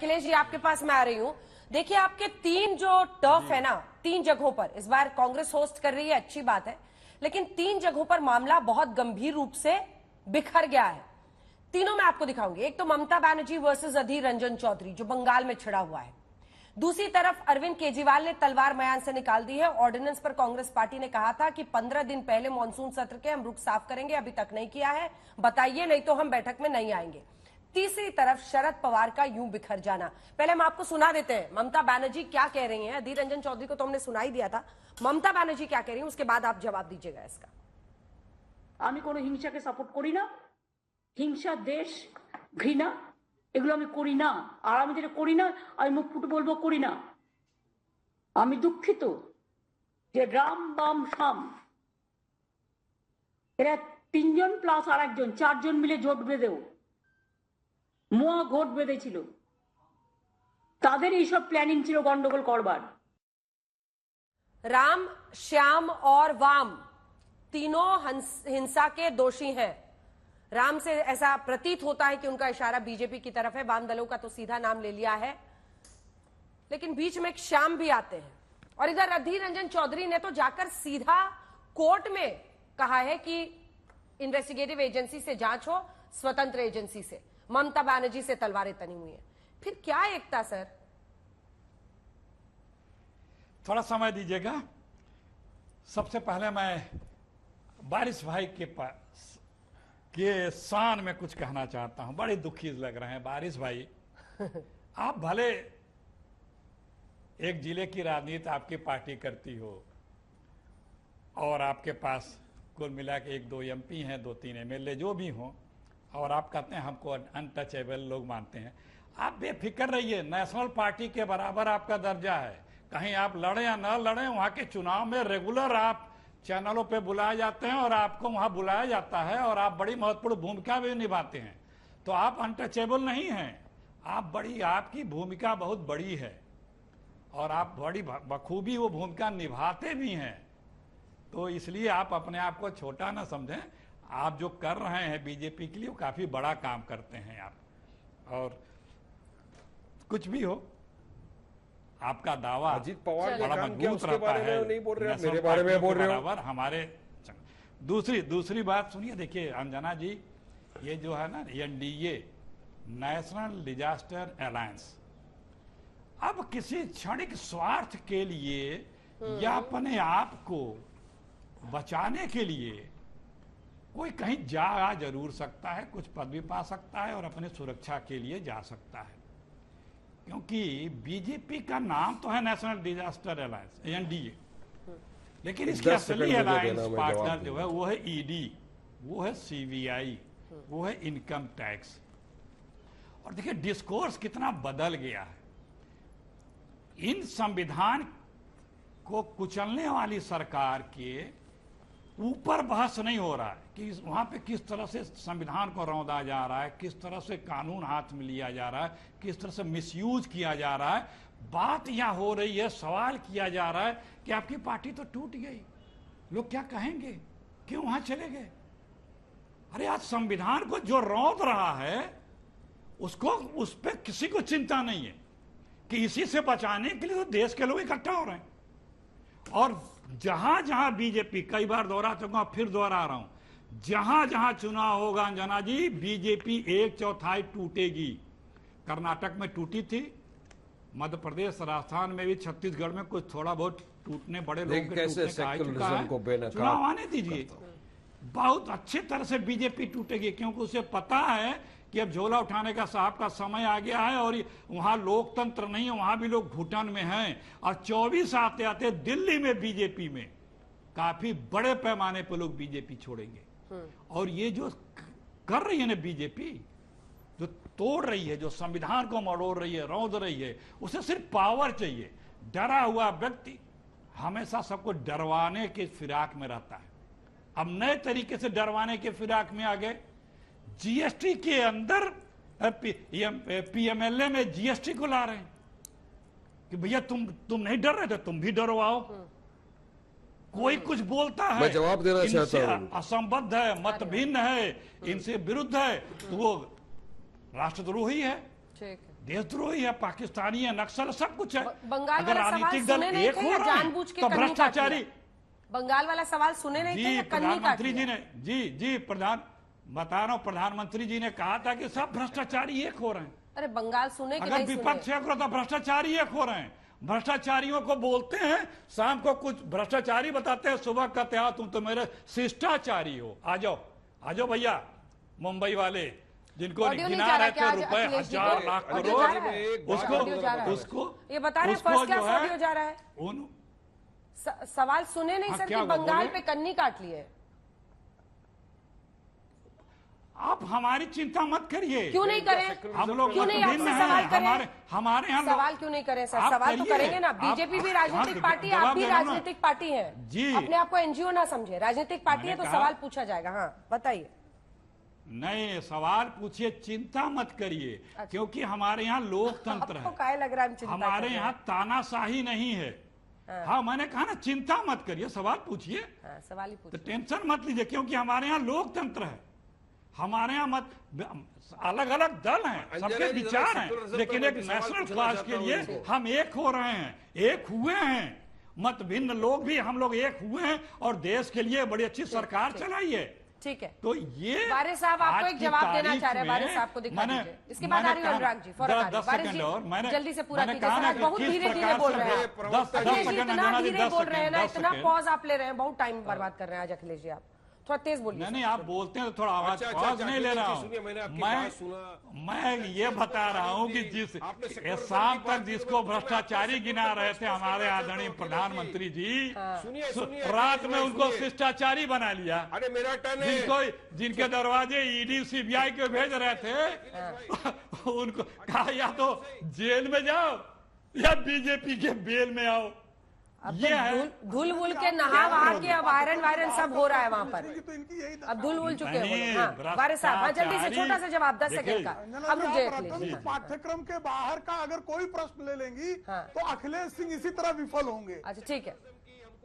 अखिलेश जी आपके पास मैं आ रही हूँ। देखिए आपके तीन जो टर्फ है ना, तीन जगहों पर इस बार कांग्रेस होस्ट कर रही है, अच्छी बात है, लेकिन तीन जगहों पर मामला बहुत गंभीर रूप से बिखर गया है। तीनों में आपको दिखाऊंगी। एक तो ममता बनर्जी वर्सेस अधीर रंजन चौधरी जो बंगाल में छिड़ा हुआ है। दूसरी तरफ अरविंद केजरीवाल ने तलवार मयान से निकाल दी है। ऑर्डिनेंस पर कांग्रेस पार्टी ने कहा था कि 15 दिन पहले मानसून सत्र के हम रुख साफ करेंगे, अभी तक नहीं किया है, बताइए नहीं तो हम बैठक में नहीं आएंगे। तीसरी तरफ शरद पवार का यूं बिखर जाना। पहले हम आपको सुना देते हैं ममता बनर्जी क्या कह रही हैं। अधीर रंजन चौधरी को तो हमने सुना ही दिया था, ममता बनर्जी क्या कह रही हैं उसके बाद आप जवाब दीजिएगा इसका। আমি কোনো হিংসাকে সাপোর্ট করি না, হিংসা, দেশ, ঘৃণা এগুলো আমি করি না। আর আমি যেটা করি না আমি মুখ ফুটে বলবো করি না। আমি দুঃখিত যে রাম বাম শাম এরা তিনজন প্লাস আর একজন, চারজন মিলে জোট বেঁধেও মোয়া ঘোট বেঁধেছিল, তাদের এইসব প্ল্যানিং ছিল গন্ডগোল করবার। राम, श्याम और वाम तीनों हिंसा के दोषी हैं। राम से ऐसा प्रतीत होता है कि उनका इशारा बीजेपी की तरफ है, वाम दलों का तो सीधा नाम ले लिया है, लेकिन बीच में एक श्याम भी आते हैं। और इधर अधीर रंजन चौधरी ने तो जाकर सीधा कोर्ट में कहा है कि इन्वेस्टिगेटिव एजेंसी से जांच हो, स्वतंत्र एजेंसी से। ममता बनर्जी से तलवारें तनी हुई हैं। फिर क्या एकता सर? थोड़ा समय दीजिएगा। सबसे पहले मैं बारिश भाई के शान में कुछ कहना चाहता हूं। बड़े दुखी लग रहे हैं बारिश भाई। आप भले एक जिले की राजनीति आपकी पार्टी करती हो और आपके पास कुल मिला के 1-2 एमपी हैं, 2-3 एमएलए जो भी हों, और आप कहते हैं हमको अनटचेबल लोग मानते हैं। आप बेफिक्र रहिए, नेशनल पार्टी के बराबर आपका दर्जा है। कहीं आप लड़े या न लड़े, वहां के चुनाव में रेगुलर आप चैनलों पे बुलाए जाते हैं और आपको वहां बुलाया जाता है और आप बड़ी महत्वपूर्ण भूमिका भी निभाते हैं। तो आप अनटचेबल नहीं हैं। आपकी भूमिका बहुत बड़ी है और आप बड़ी बखूबी वो भूमिका निभाते भी हैं। तो इसलिए आप अपने आप को छोटा ना समझें। आप जो कर रहे हैं बीजेपी के लिए वो काफी बड़ा काम करते हैं आप। और कुछ भी हो, आपका दावा अजीत पवार बड़ा मजबूत रहता है। नहीं बोल रहे, मेरे बारे में बोल रहे हो। हमारे दूसरी बात सुनिए। देखिए अंजना जी, ये जो है ना एनडीए, नेशनल डिजास्टर अलायंस, अब किसी क्षणिक स्वार्थ के लिए या अपने आप को बचाने के लिए कोई कहीं जा जरूर सकता है, कुछ पद भी पा सकता है और अपने सुरक्षा के लिए जा सकता है। क्योंकि बीजेपी का नाम तो है नेशनल डिजास्टर अलायंस, एनडीए, लेकिन इसके असली अलायंस पार्टनर जो है वो है ईडी, वो है सीबीआई, वो है इनकम टैक्स। और देखिए डिस्कोर्स कितना बदल गया है। इन संविधान को कुचलने वाली सरकार के ऊपर बहस नहीं हो रहा है कि वहां पे किस तरह से संविधान को रौंदा जा रहा है, किस तरह से कानून हाथ में लिया जा रहा है, किस तरह से मिसयूज किया जा रहा है। बात यहां हो रही है, सवाल किया जा रहा है कि आपकी पार्टी तो टूट गई, लोग क्या कहेंगे, क्यों वहां चले गए। अरे आज संविधान को जो रौंद रहा है उसको, उस पर किसी को चिंता नहीं है कि इसी से बचाने के लिए तो देश के लोग इकट्ठा हो रहे हैं। और जहां जहां बीजेपी, कई बार दोहरा चुका हूं, फिर दोहरा रहा हूं, जहां जहां चुनाव होगा अंजना जी, बीजेपी 1/4 टूटेगी। कर्नाटक में टूटी थी, मध्य प्रदेश, राजस्थान में भी, छत्तीसगढ़ में कुछ थोड़ा बहुत टूटने, बड़े लोग के टूटने का आ चुका है। चुनाव आने दीजिए, बहुत अच्छी तरह से बीजेपी टूटेगी, क्योंकि उसे पता है कि अब झोला उठाने का साहब का समय आ गया है और वहां लोकतंत्र नहीं है, वहां भी लोग घुटन में हैं। और 24 आते आते दिल्ली में बीजेपी में काफी बड़े पैमाने पर लोग बीजेपी छोड़ेंगे। और ये जो कर रही है ना बीजेपी, जो तोड़ रही है, जो संविधान को मरोड़ रही है, रौंद रही है, उसे सिर्फ पावर चाहिए। डरा हुआ व्यक्ति हमेशा सबको डरवाने के फिराक में रहता है। अब नए तरीके से डरवाने के फिराक में आ गए। जीएसटी के अंदर पीएमएलए में जीएसटी को ला रहे हैं कि भैया तुम नहीं डर रहे थे, तुम भी डरवाओ। कोई कुछ बोलता है, मैं जवाब देना चाहता हूं, असंबद्ध है, मत भिन्न है, इनसे विरुद्ध है, तो वो राष्ट्रद्रोही है। ठीक है। देशद्रोही है, पाकिस्तानी है, नक्सल, सब कुछ है। बंगाल अगर वाला सवाल राजनीतिक दल सुने नहीं एक थे हो या रहे हैं जानबूझ के तो कन्नी काट भ्रष्टाचारी। लिया? बंगाल वाला सवाल सुने नहीं थे जी या कन्नी काट प्रधानमंत्री जी लिया? ने जी बता रहा हूं, प्रधानमंत्री जी ने कहा था कि सब भ्रष्टाचारी एक हो रहे हैं। अरे बंगाल सुने कि अगर नहीं विपक्ष सुने? एक हो तो भ्रष्टाचारी एक हो रहे हैं। भ्रष्टाचारियों को बोलते हैं, शाम को कुछ भ्रष्टाचारी बताते हैं, सुबह कहते हैं तुम तो मेरे शिष्टाचारी हो। आ जाओ भैया, मुंबई वाले जिनको ऑडियो नहीं गिना जा रहा रहे क्या थे आज रुपए अखिलेश जी 1000 को? लाख ऑडियो जा रहा करोड़, है? ऑडियो जा रहा है? उसको ये बता रहे हैं उसको फर्स्ट क्लास जो है, ऑडियो जा रहा है। उन सवाल सुने नहीं हाँ, सर क्या कि हुआ, बंगाल बोले? पे कन्नी काट लिए? आप हमारी चिंता मत करिए। क्यों नहीं करें? हम लोग क्यों नहीं मतभिन्न आपसे सवाल हैं। करें? हमारे यहाँ सवाल क्यों नहीं करें सर? आप सवाल तो करिए। करेंगे ना। आप- बीजेपी भी राजनीतिक हाँ, पार्टी है, जवाब आप भी दे रहा हूं ना। राजनीतिक पार्टी है। जी। अपने आप को एनजीओ ना समझे, राजनीतिक पार्टी है तो मैंने कहा- सवाल पूछा जाएगा। हाँ बताइए। नहीं, सवाल पूछिए, चिंता मत करिए, क्योंकि हमारे यहाँ लोकतंत्र आपको है। काहे लग रहा है हम चिंता कर हमारे रहे यहाँ हैं? तानाशाही नहीं है। हाँ, मैंने कहा ना, चिंता मत करिए, सवाल पूछिए, हाँ, सवाल ही तो पूछिए। टेंशन मत लीजिए, क्योंकि हमारे यहाँ लोकतंत्र है। हमारे यहाँ मत अलग अलग दल हैं, सबके विचार हैं, लेकिन एक नेशनल क्लास के लिए हम एक हो रहे हैं, एक हुए हैं। मत भिन्न लोग भी हम लोग एक हुए हैं और देश के लिए बड़ी अच्छी सरकार चलाई है। ठीक है, तो ये वारिस साहब आपको आज एक की जवाब देना तारीख चाह रहे हैं। में वारिस साहब को दिखा मैंने- दीजिए, इसके बाद मैंने आ रही कहा- अनुराग जी। फौरन आ रही। 10 वारिस सेकंड जी, और मैंने जल्दी से पूरा मैंने कीजिए कहा सर, ना आज कि बहुत किस धीरे धीरे प्रकार बोल से रहे हैं। 10 अखिलेश जी सेकंड, इतना अंजना जी, धीरे 10 बोल रहे हैं ना, सेकंड, इतना 10 पॉज आप ले रहे हैं, बहुत टाइम बर्बाद कर रहे हैं आज अखिलेश जी। आप थोड़ा तेज बोलिए। नहीं, आप बोलते हैं तो थोड़ा आवाज अच्छा, पॉज अच्छा, नहीं ले रहा हूँ। सुनिए, मैंने आपकी बात सुना। मैं ये बता रहा हूँ कि जिस आपने ये सेक्युलरिज्म शाम की बात तक की, जिसको तो मैं भ्रष्टाचारी आपको गिना रहे थे सेक्युलरिज्म हमारे की आदरणीय बात प्रधानमंत्री जी, सुनिए, रात में उनको सुनिए। शिष्टाचारी बना लिया। अरे मेरा टर्न है। जिनके दरवाजे ईडी सीबीआई के भेज रहे थे उनको कहा या तो जेल में जाओ या बीजेपी के बेल में आओ। अब ये है। तो धुल वुल के नहा वहा के अब वायरन सब हो रहा है वहां पर। तो इनकी यही अब धुल वुल चुके हैं वो नहीं, लोग। हाँ, वारिस साहब, हाँ, जल्दी से छोटा सा जवाब 10 सेकंड का। अब रुक जाइए अखिलेश जी। पाठ्यक्रम के बाहर का अगर कोई प्रश्न ले लेंगी हाँ। तो अखिलेश सिंह इसी तरह विफल होंगे। अच्छा ठीक है,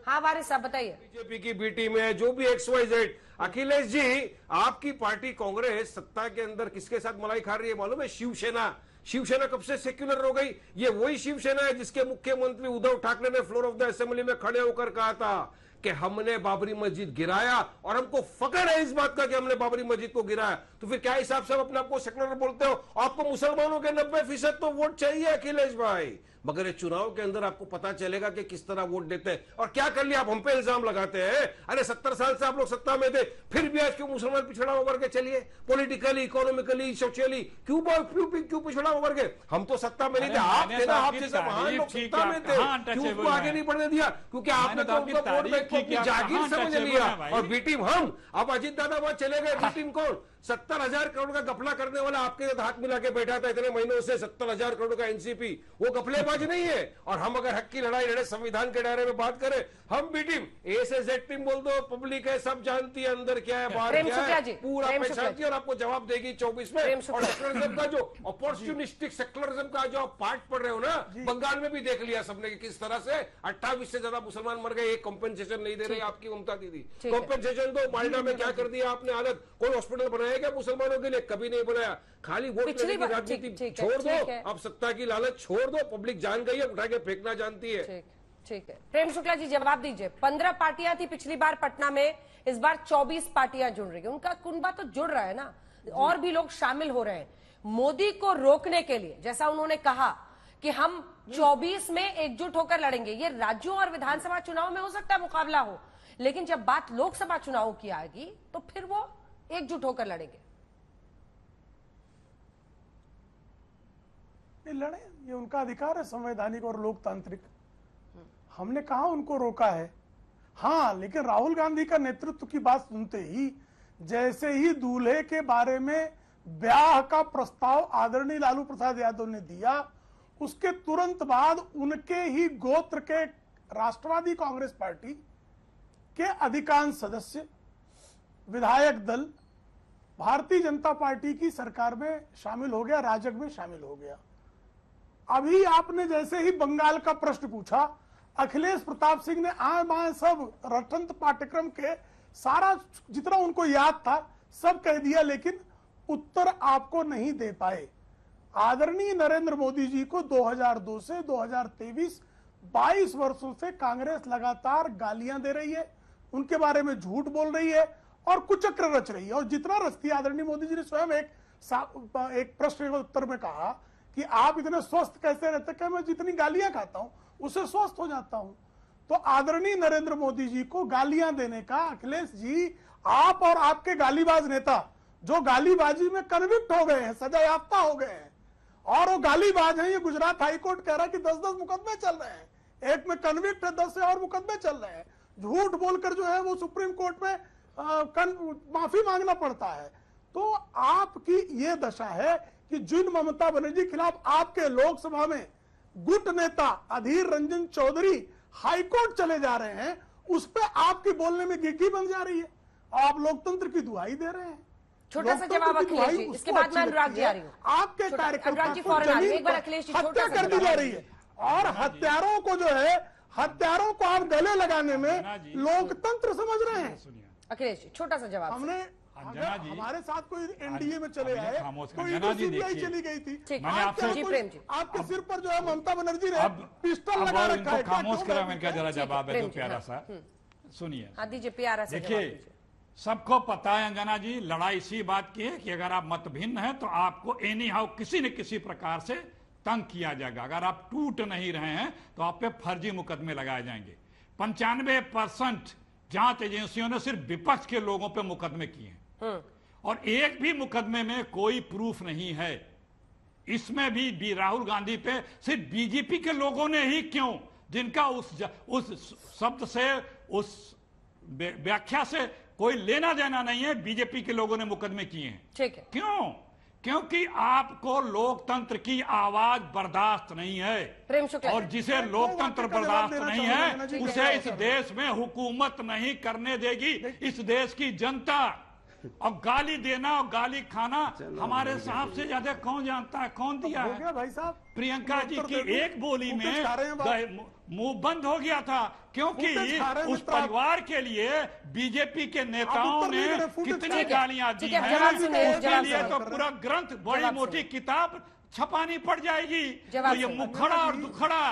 हाँ वारिस साहब बताइए। बीजेपी की बी टीम है, जो भी XYZ। अखिलेश जी, आपकी पार्टी कांग्रेस सत्ता के अंदर किसके साथ मलाई खा रही है मालूम है? शिवसेना। शिवसेना कब से सेक्युलर हो गई? ये वही शिवसेना है जिसके मुख्यमंत्री उद्धव ठाकरे ने फ्लोर ऑफ द असेंबली में खड़े होकर कहा था कि हमने बाबरी मस्जिद गिराया और हमको फक्र है इस बात का कि हमने बाबरी मस्जिद को गिराया। तो फिर क्या हिसाब से आप अपने आप को सेक्युलर बोलते हो? आपको मुसलमानों के 90% तो वोट चाहिए अखिलेश भाई, मगर ये चुनाव के अंदर आपको पता चलेगा कि किस तरह वोट देते हैं। और क्या कर लिया, आप हम पे इल्जाम लगाते हैं। अरे 70 साल से आप लोग सत्ता में थे, फिर भी आज क्यों मुसलमान पिछड़ा हुआ वर्ग है? चलिए, पॉलिटिकली, इकोनॉमिकली, सोशली क्यों पिछड़ा हुआ वर्ग है? हम तो सत्ता में नहीं थे, आप थे ना, आप जैसे महान लोग सत्ता में थे, क्यों उसको आगे नहीं बढ़ने दिया? क्योंकि आपने तो उनका वोट बैंक को अपनी जागीर समझ लिया। और बी टीम हम, अब अजीत दादा वहां चले गए, बी टीम कौन? 70,000 करोड़ का गफला करने वाला आपके साथ हाथ मिला के बैठा था इतने महीनों से, 70,000 करोड़ का एनसीपी, वो गफलेबाज नहीं है। और हम अगर हक की लड़ाई लड़े, संविधान के दायरे में बात करें, हम बी टीम ए से जेड टीम बोल दो, पब्लिक है, सब जानती है अंदर क्या है बाहर प्रेम क्या शुक्ला है, जी, पूरा प्रेम पहचानती है और आपको जवाब देगी 24 में। प्रेम और शुक्ला। सेक्युलरिज्म का जो अपॉर्चुनिस्टिक सेक्युलरिज्म का जो आप पार्ट पढ़ रहे हो ना, बंगाल में भी देख लिया सबने कि किस तरह से 28 से ज्यादा मुसलमान मर गए, एक कॉम्पेंसेशन नहीं दे रही आपकी ममता दीदी। ठीक है। कॉम्पेंसेशन दो, मालदा में क्या कर दिया आपने हालत? कोई हॉस्पिटल बनाया क्या मुसलमानों के लिए? कभी नहीं बनाया। खाली वोट पिछली लेने की बार- राजनीति ठीक है, छोड़ ठीक दो, है। अब सत्ता की लालच छोड़ दो, पब्लिक जान गई है, उठा के फेंकना जानती है। ठीक है, प्रेम शुक्ला जी जवाब दीजिए। 15 पार्टियां थी पिछली बार पटना में, इस बार 24 पार्टियां जुड़ रही है। उनका कुनबा तो जुड़ रहा है ना, और भी लोग शामिल हो रहे हैं। मोदी को रोकने के लिए, जैसा उन्होंने कहा कि हम 24 में एकजुट होकर लड़ेंगे, ये राज्यों और विधानसभा चुनाव में हो सकता है मुकाबला हो, लेकिन जब बात लोकसभा चुनाव की आएगी तो फिर वो एकजुट होकर लड़ेंगे। ये लड़े, ये उनका अधिकार है संवैधानिक और लोकतांत्रिक। हमने कहा उनको रोका है। हाँ, लेकिन राहुल गांधी का नेतृत्व की बात सुनते ही, जैसे ही दूल्हे के बारे में ब्याह का प्रस्ताव आदरणीय लालू प्रसाद यादव ने दिया, उसके तुरंत बाद उनके ही गोत्र के राष्ट्रवादी कांग्रेस पार्टी के अधिकांश सदस्य, विधायक दल भारतीय जनता पार्टी की सरकार में शामिल हो गया, राजग में शामिल हो गया। अभी आपने जैसे ही बंगाल का प्रश्न पूछा, अखिलेश प्रताप सिंह ने आए बाएं सब रटंत पाठ्यक्रम के सारा जितना उनको याद था सब कह दिया, लेकिन उत्तर आपको नहीं दे पाए। आदरणीय नरेंद्र मोदी जी को 2002 से 2023 22 वर्षों से कांग्रेस लगातार गालियां दे रही है, उनके बारे में झूठ बोल रही है और कुचक्र रच रही है। और जितना रचती है, आदरणीय मोदी जी ने स्वयं एक प्रश्न के उत्तर में कहा कि आप इतने स्वस्थ कैसे रहते, कि मैं जितनी गालियां खाता हूं उससे स्वस्थ हो जाता हूं। तो आदरणीय नरेंद्र मोदी जी को गालियां देने का, अखिलेश जी आप और आपके गालीबाज नेता जो गालीबाजी में कन्विक्ट हो गए हैं, सजा याफ्ता हो गए हैं, और वो गालीबाज हैं, ये गुजरात हाईकोर्ट कह रहा है कि 10-10 मुकदमे चल रहे हैं, एक में कन्विक्ट है, 10 से और मुकदमे चल रहे हैं, झूठ बोलकर जो है वो सुप्रीम कोर्ट में माफी मांगना पड़ता है। तो आपकी ये दशा है कि जिन ममता बनर्जी के खिलाफ आपके लोकसभा में गुट नेता अधीर रंजन चौधरी हाईकोर्ट चले जा रहे हैं, उस पर आपकी बोलने में गिग्गी बन जा रही है। आप लोकतंत्र की दुहाई दे रहे हैं। छोटा सा जवाब अखिलेश जी, इसके बाद मैं अनुराग जी आ रही हूँ। आपके कार्यकर्ता जी को फौरन आ रही है, जमीन एक बार पर अखिलेश जी हत्या छोटा सा कर दी जा रही है, और हत्यारों को जो है, हत्यारों को आप गले लगाने में लोकतंत्र समझ रहे हैं। अखिलेश जी छोटा सा जवाब। हमने अंजना जी, हमारे साथ कोई एनडीए में चले आए, कोई अंजना जी सीबीआई देखिए, चली गई थी, ठीक, मैंने आपसे जी प्रेम जी, आपके सिर पर जो है ममता बनर्जी ने अब पिस्टल लगा रखा इनको है। खामोश करा, मैंने कहा जरा जवाब है प्रेम तो जी, प्यारा हाँ, सा सुनिए। हाँ दीजिए प्यारा सा जवाब देखिए, दीजिए। सबको पता है अंजना जी, लड़ाई इसी बात की है कि अगर आप मत भिन्न है तो आपको एनी हाउ किसी न किसी प्रकार से तंग किया जाएगा। अगर आप टूट नहीं रहे हैं तो आप पे फर्जी मुकदमे लगाए जाएंगे। 95% जांच एजेंसियों ने सिर्फ विपक्ष के लोगों पे मुकदमे किए हैं, और एक भी मुकदमे में कोई प्रूफ नहीं है। इसमें भी राहुल गांधी पे सिर्फ बीजेपी के लोगों ने ही क्यों, जिनका उस शब्द से, उस व्याख्या से कोई लेना देना नहीं है, बीजेपी के लोगों ने मुकदमे किए हैं। ठीक है, क्यों? क्योंकि आपको लोकतंत्र की आवाज बर्दाश्त नहीं है, प्रेम शुक्ला और जिसे लोकतंत्र बर्दाश्त नहीं है ठीक उसे इस देश में हुकूमत नहीं करने देगी इस देश की जनता। और गाली देना और गाली खाना हमारे साहब से ज्यादा कौन जानता है, कौन दिया हो है? गया भाई साहब, प्रियंका जी की एक बोली में खा रहे हैं मुंह बंद हो गया था, क्योंकि खा रहे हैं उस मित्र आप। परिवार के लिए बीजेपी के नेताओं उत्तर नहीं ने दे रहे, फुटेज कितनी खा रहे हैं। गालियां दी ठीक है, हैं, जवाब सुनिए, उसके जवाब लिए तो सुनिए। पूरा ग्रंथ, बड़ी जवाब मोटी सुनिए। किताब छपानी पड़ जाएगी। जवाब तो ये सुनिए। मुखड़ा और दुखड़ा,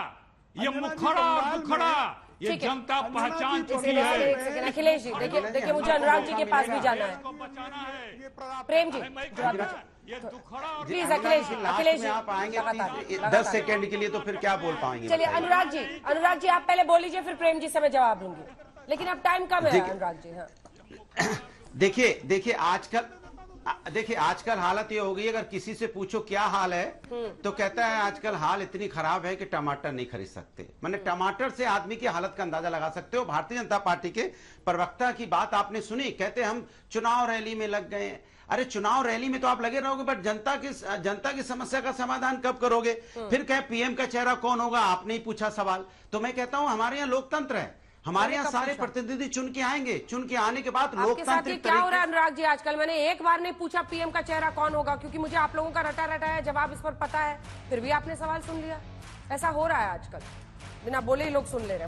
ये अंजना जी, मुखड़ा और बंगाल दुखड़ा ये ठीक है। जनता अंजना पहचान जी, चुकी एक है। सेकंड अखिलेश जी, देखिए मुझे अनुराग जी के पास भी जाना है। इसको बचाना है। ये प्रताप प्रेम जी अरे मैं जवाब कहना, दीजिए। ये दुखड़ा और प्लीज अंजना अखिलेश जी, जी, लास्ट अखिलेश में जी आप आएंगे लगातार, 10 लगातार। सेकंड के लिए, तो फिर क्या बोल पाएंगे? चलिए बताइए। अनुराग जी आप पहले बोल लीजिए, फिर प्रेम जी से मैं जवाब दूंगी, लेकिन अब टाइम कम है देखिए- अनुराग जी। हाँ देखिए आजकल हालत ये हो गई है, अगर किसी से पूछो क्या हाल है तो कहता है आजकल हाल इतनी खराब है कि टमाटर नहीं खरीद सकते। मैंने टमाटर से आदमी की हालत का अंदाजा लगा सकते हो। भारतीय जनता पार्टी के प्रवक्ता की बात आपने सुनी, कहते हम चुनाव रैली में लग गए हैं। अरे चुनाव रैली में तो आप लगे रहोगे, बट जनता की समस्या का समाधान कब करोगे? फिर कहे पीएम का चेहरा कौन होगा, आपने ही पूछा सवाल। तो मैं कहता हूं हमारे यहाँ लोकतंत्र है, हमारे यहाँ सारे प्रतिनिधि चुन के आएंगे, चुन के आने के बाद आपके साथ ये लोकतांत्रिक क्या हो रहा है तरीके। अनुराग जी आजकल? मैंने एक बार नहीं पूछा पीएम का चेहरा कौन होगा, क्योंकि मुझे आप लोगों का रटा है जवाब इस पर पता है, फिर भी आपने सवाल सुन लिया। ऐसा हो रहा है आजकल, बिना बोले ही लोग सुन ले रहे हैं।